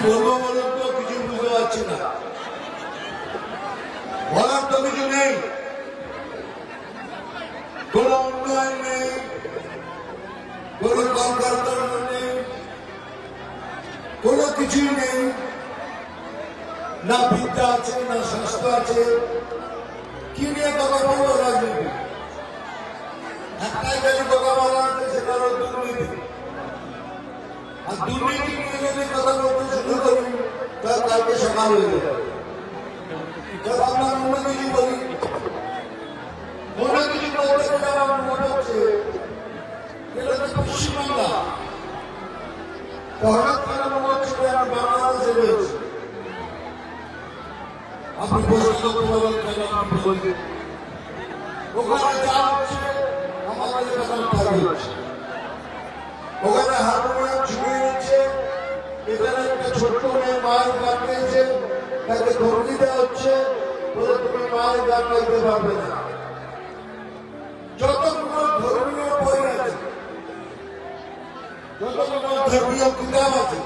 বলবো বলুন তো, কিছু বুঝতে পারছি না। বলার তো কিছু নেই, কোন উন্নয়ন নেই, কোন কলকারখানা নেই, কোনো কিছুই নেই। না বিদ্যা আছে, না স্বাস্থ্য আছে। কি নিয়ে কথা বলবো? রাজনীতি। একটাই খালি কথা বলা আছে, সেটা হলো দুর্নীতি। আর দুর্নীতি নিয়ে যদি কথা বলতে শুরু করি, তাহলে কালকে সকাল হয়ে যাবে। আমরা অন্য কিছু বলি, অন্য কিছু বলতে গেলে আমার মনে হচ্ছে এটা হচ্ছে পশ্চিমবাংলা। হঠাৎ করে মনে হচ্ছে যে আমি বাংলাদেশে রয়েছি। আপনি প্রশ্ন করবেন কেন? আপনি বলবেন ওখানে যা হচ্ছে আমাদের এখানে তাই হচ্ছে। ওখানে হারমোনিয়াম ঝুঁকিয়ে নিচ্ছে, এখানে একটা ছোট্ট মেয়ে মায়ের গান গাইছে, তাকে ধমকি দেওয়া হচ্ছে, বলে তুমি মায়ের গান গাইতে পারবে না। যতগুলো ধর্মীয় বই আছে, যতগুলো ধর্মীয় কিতাব আছে,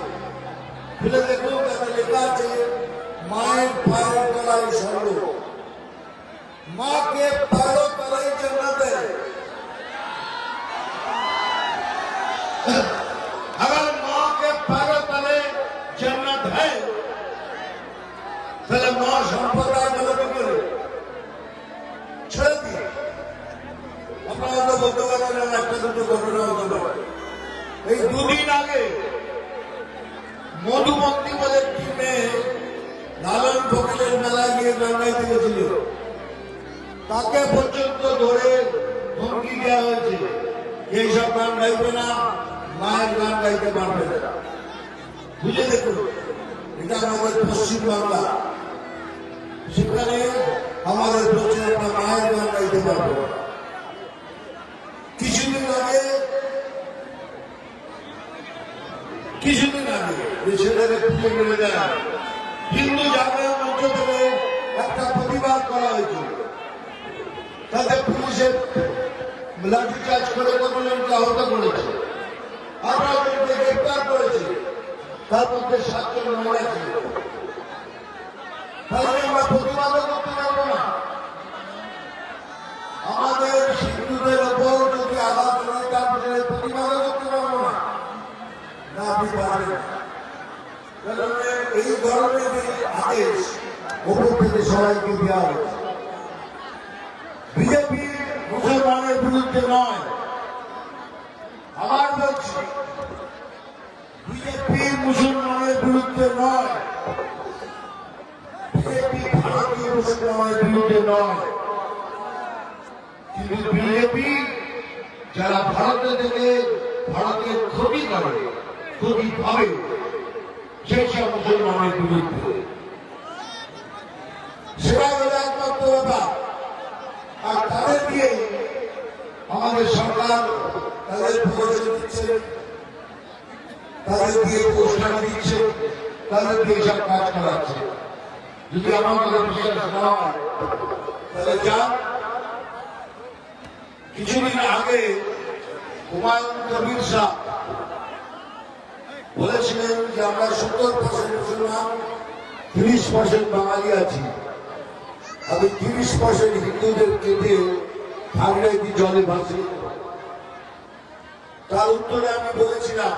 খুলে দেখুন, তাতে লেখা আছে মায়ের পায়ের তলায় স্বর্গ, মাকে পায়ের তলায় জান্নাত দেয়। अगर माँ के पैरों तले जन्नत है, তাহলে মা সম্প্রদায় বলে কি করে ছেড়ে দিয়ে? আপনারা তো বলতে পারেন একটা দুটো ঘটনা হতে পারে। এই দুদিন আগে মধুমন্তী বলে একটি মেয়ে লালন ফকিরের মেলায় গিয়ে গান গাইতে গেছিল। তাকে পর্যন্ত ধরে ধমকি দেওয়া হয়েছে, এইসব গান গাইবে না, মায়ের গান গাইতে পারবে না। বুঝে দেখুন, এটা আমাদের পশ্চিমবাংলা। সেখানে আমাদের বলছে আমরা মায়ের গান গাইতে পারবো। কিছুদিন আগে ছেলেদের পুজো মিলে যায়, হিন্দু জাগরণ মঞ্চ থেকে একটা প্রতিবাদ করা হয়েছিল। তাদের পুলিশের লাঠিচার্জ করে কতজনকে আহত করেছে, 18 জনকে গ্রেপ্তার করেছে, তার মধ্যে 7 জন মহিলা ছিল। তাহলে আমরা প্রতিবাদও করতে পারবো না? আমাদের হিন্দুদের ওপর যদি আঘাত হয়, তারপরে প্রতিবাদও করতে পারবো না? না, আপনি পারবেন। এই ধরনের আদেশ ওপর থেকে সবাইকে দেওয়া হয়েছে। বিজেপি মুসলমানের বিরুদ্ধে নয়, আবার বলছি, বিজেপি মুসলমানের বিরুদ্ধে নয়, বিজেপি ভারতীয় মুসলমানের বিরুদ্ধে নয়। কিন্তু বিজেপি যারা ভারতে থেকে ভারতের ক্ষতি করে, ক্ষতি পাবে, সেই সব মুসলমানের বিরুদ্ধে। সেটাই হলো একমাত্র ব্যাপার। আর তাদের দিয়ে আমাদের সরকার তাদের প্রদর্শন দিচ্ছে, তাদের দিয়ে ঘোষণা দিচ্ছে, তাদের দিয়ে সব কাজ করাচ্ছে। যদি আমাদের বিশ্বাস না হয় তাহলে যান। কিছুদিন আগে হুমায়ুন কবির শাহ বলেছিলেন যে আমরা 70% মুসলমান, 30% বাঙালি আছি। আমি 30% হিন্দুদের কেটে ভাগড়ায় কি জলে ভাসিয়ে দেব? তার উত্তরে আমি বলেছিলাম,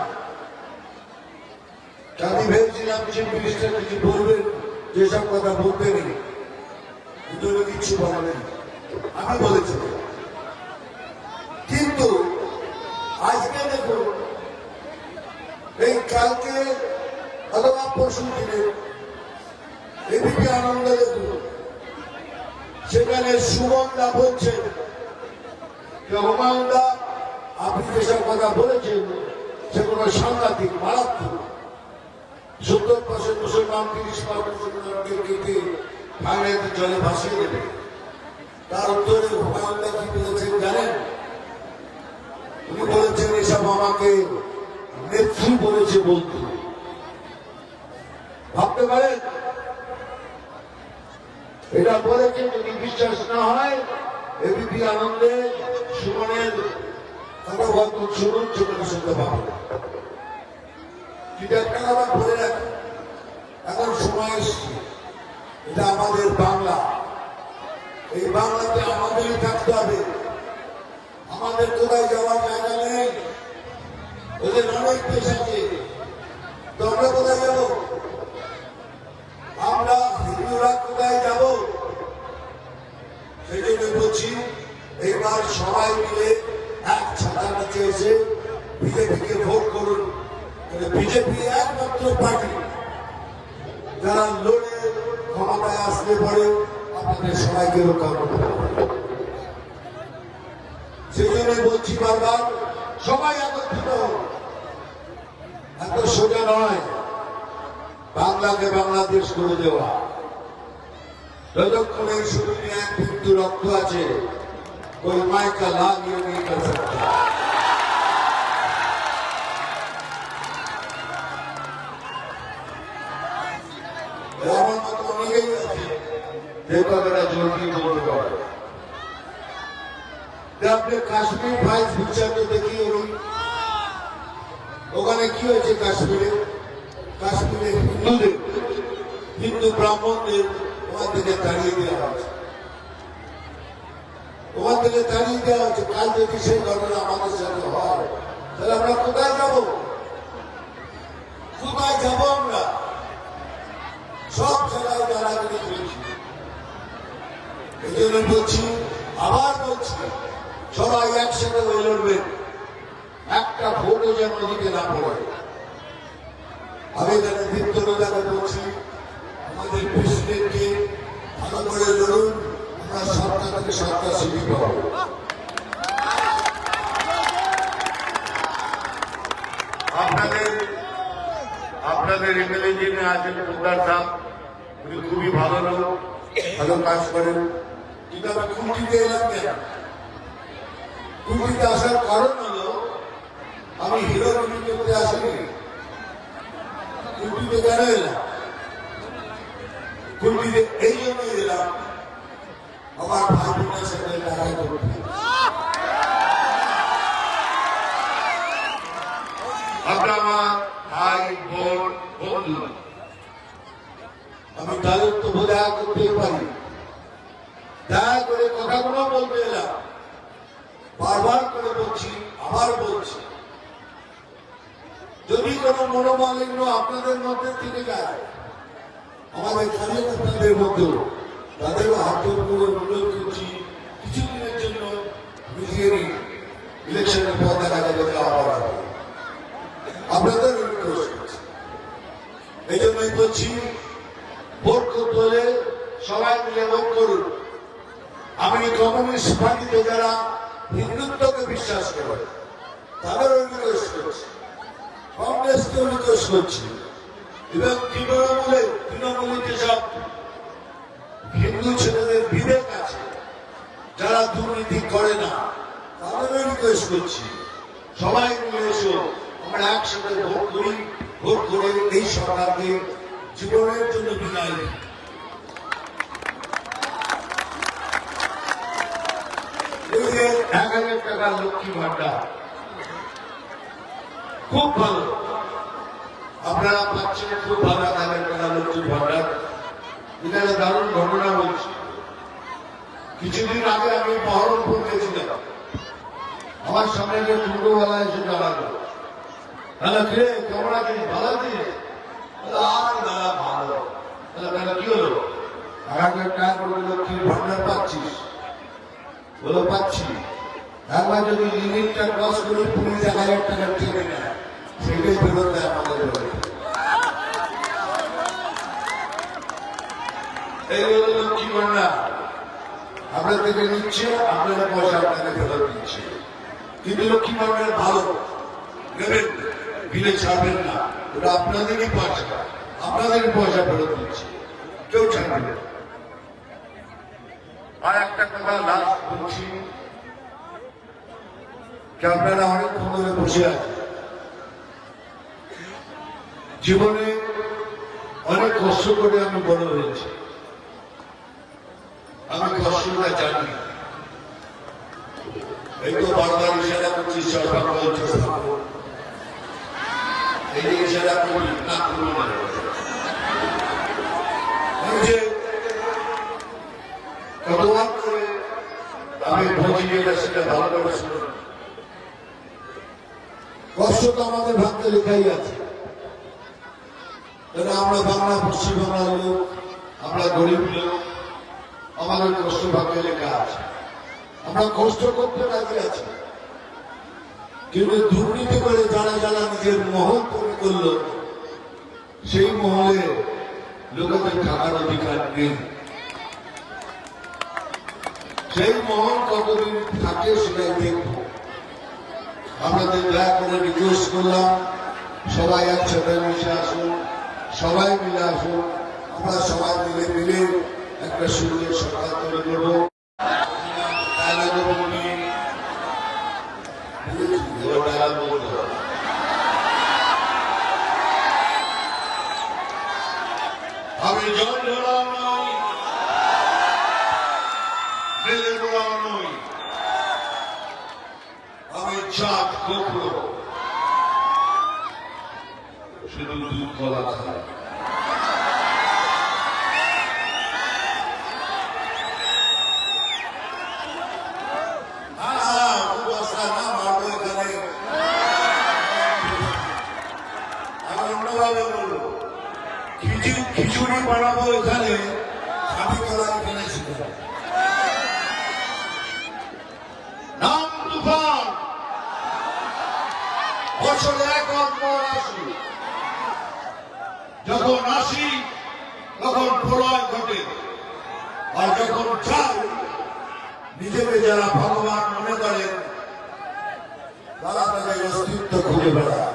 আমি ভেবেছিলাম চিফ মিনিস্টার কিছু বলবেন, যেসব কথা বলতে নেই, কিন্তু কিচ্ছু বলেন। আমি বলেছিলাম, কিন্তু আজকে দেখুন, এই কালকে অথবা পরশু দিনে এদিকে আনন্দ দেখুন, সেখানে সুমনদা বলছেন যে হুমায়ুনদা আপনি যেসব কথা বলেছেন সেগুলো সাংঘাতিক, মারাত্মক। 70% মুসলমান, 30% মুসলমানকে কেটে ভাঙড়াতে জলে ভাসিয়ে দেবে। তার উত্তরে হুমায়ুনদা কি বলেছেন জানেন? উনি বলেছেন এসব আমাকে নেত্রী বলেছে বলতে। ভাবতে পারেন? এটা বলেছে। যদি বিশ্বাস না হয় এবিপি আনন্দে সুমনের কথাবার্তা শুনুন, সেখানে শুনতে পাবেন। কিন্তু একটা কথা বলে রাখেন, সময় এসছে, এটা আমাদের বাংলা। এই বাংলাতে আমাদেরই থাকতে হবে। আমাদের কোথায় যাওয়ার জায়গা নেই। ওদের অনেক দেশ আছে, তো আমরা কোথায় যাব? আমরা হিন্দুরা কোথায় যাব? সেই জন্য বলছি, এইবার সবাই মিলে এক ছাতার নিচে এসে বিজেপিকে ভোট করুন। বিজেপি একমাত্র পার্টি যারা লড়ে ক্ষমতায় আসলে পরে আপনাদের সবাইকে রক্ষা করতে পারবে। সেই জন্য বলছি বারবার, সবাই একত্রিত হোক। এত সোজা নয় বাংলাকে বাংলাদেশ করে দেওয়া। যতক্ষণ এই শরীরে এক বিন্দু রক্ত আছে, कोई माई का लाभ ये नहीं कर सकता। আমার মতো অনেকেই আছে দেখো বেটা জলদি বলতে পারে। আপনি কাশ্মীর ফাইলস বিচার তো দেখি, ওখানে কি হয়েছে কাশ্মীরে? কাশ্মীরে হিন্দুদের, হিন্দু ব্রাহ্মণদের ওখান থেকে তাড়িয়ে দেওয়া হয়েছে। ওখান থেকে তাড়িয়ে দেওয়া হচ্ছে। কাল যদি সেই ঘটনা আমাদের সাথে হয়, তাহলে আমরা কোথায় যাব? কোথায় যাব? আমরা সব জায়গায় দাঁড়াগিরি করেছি। এই জন্য বলছি, আবার বলছি, সবাই একসাথে হয়ে লড়বেন। একটা ভোটও যেন দিতে না পড়ে। আমি তারা দীপ্তদাকে বলছি, আমাদের প্রেসিডেন্টকে ভালো করে লড়ুন। আমরা সরকার থেকে সরকার শিখি পাবো। আপনাদের এমএলএ যিনি আছেন পোদ্দার সাহেব, উনি খুবই ভালো লোক, ভালো কাজ করেন। কিন্তু আমি কুটিতে এলাম কেন? কুটিতে আসার কারণ হলো, আমি হিরোগিরি করতে আসিনি। কুটিতে কেন এলাম? কুটিতে এই জন্যই এলাম, আমার ভাই বোনের সাথে দেখা করতে। আপনার আমার ভাই বোন বন্ধু, আমি তাদের তো দেখা করতে পারি। দয়া করে কথাগুলো বলতে এলাম। বারবার করে বলছি, আবার বলছি, যদি কোনো মনোমালিন্য আপনাদের মধ্যে থেকে যায়, আমাদের খালি আপনাদের মধ্যে তাদেরও হাত করে অনুরোধ করছি, কিছুদিনের জন্য মিলিয়ে নিন। ইলেকশনের পর দেখা যাবে আবার আপনাদের রিকোয়েস্ট করছি। এই জন্যই বলছি, ভোট করতে হলে সবাই মিলে ভোট করুন। আমি কমিউনিস্ট পার্টিতে যারা হিন্দুত্বকে বিশ্বাস করে তাদেরও রিকোয়েস্ট করছি, কংগ্রেসকেও রিকোয়েস্ট করছি, এবং তৃণমূলে যেসব হিন্দু ছেলেদের বিবেক আছে, যারা দুর্নীতি করে না, তাদেরও রিকোয়েস্ট করছি, সবাই মিলে এসো, আমরা একসাথে ভোট করি। ভোট করে এই সরকারকে জীবনের জন্য বিদায় দিই। ১,০০০ টাকা লক্ষ্মী ভান্ডার খুব ভালো, আপনারা পাচ্ছেন, খুব ভালো। ১,০০০ টাকা লক্ষ্মী ভান্ডার, এটা দারুণ ঘটনা বলছি। কিছুদিন আগে আমি বহরমপুর গেছিলাম, আমার সামনে যে ছোটবেলা এসে দাঁড়ালো, দাদা কিরে কেমন আছিস? ভালো আছিস? আর দাদা ভালো। দাদা কি হলো? ১,০০০ টাকা করে লক্ষ্মীর ভান্ডার পাচ্ছিস? বলো পাচ্ছি। একবার যদি লিমিটটা ক্রস করে ২০,০০০ টাকা টেনে নেয়, সেটাই ফেরত দেয় আমাদের। এই হলো লক্ষ্মী ভান্ডার। আপনার থেকে নিচ্ছে, আপনারা পয়সা আপনাকে ফেরত দিচ্ছে। কিন্তু লক্ষ্মী ভান্ডার ভালো, নেবেন, বিলে ছাড়বেন না। ওটা আপনাদেরই পয়সা, আপনাদেরই পয়সা ফেরত দিচ্ছে, কেউ ছাড়বে না। আর একটা কথা লাস্ট বলছি, আপনারা অনেকক্ষণ ধরে বসে আছেন, জীবনে অনেক কষ্ট করে আমি বড় হয়েছি, আমি কষ্টটা জানি। এই তো বারবার ইশারা করছি, সরকার বলছে এই যে ইশারা করি না, করবো না। তো আমাদের ভাগ্যে লেখাই আছে। আমরা বাংলা, পশ্চিম বাংলার লোক, আমরা গরিব লোক, আমাদের কষ্ট ভাগ্যে লেখা আছে। আমরা কষ্ট করতে রাজি আছি, কিন্তু দুর্নীতি করে যারা যারা নিজের মহল তৈরি করলো, সেই মহলে লোকেদের থাকার অধিকার নেই। সেই মহল কতদিন থাকে সেটাই দেখব। আপনাদের দয়া করে রিকোয়েস্ট করলাম, সবাই একসাথে মিশে আসুন, সবাই মিলে আসুন, আমরা সবাই মিলে একটা সুন্দর সরকার তৈরি করবো। আমি জল ঢোড়াও নই, বেলে ঢোড়াও নই, আমি চাঁদ কোকড়ো, শুধু দুধ কলা খাই। খিচুড়ি বানাবো এখানে, খাবি কলা এখানে ছিল। নাম তুফান, বছরে একবার আসি, যখন আসি তখন প্রলয় ঘটে, আর যখন যাই নিজেকে যারা ভগবান মনে করেন তারা তাদের অস্তিত্ব খুঁজে বেড়ায়।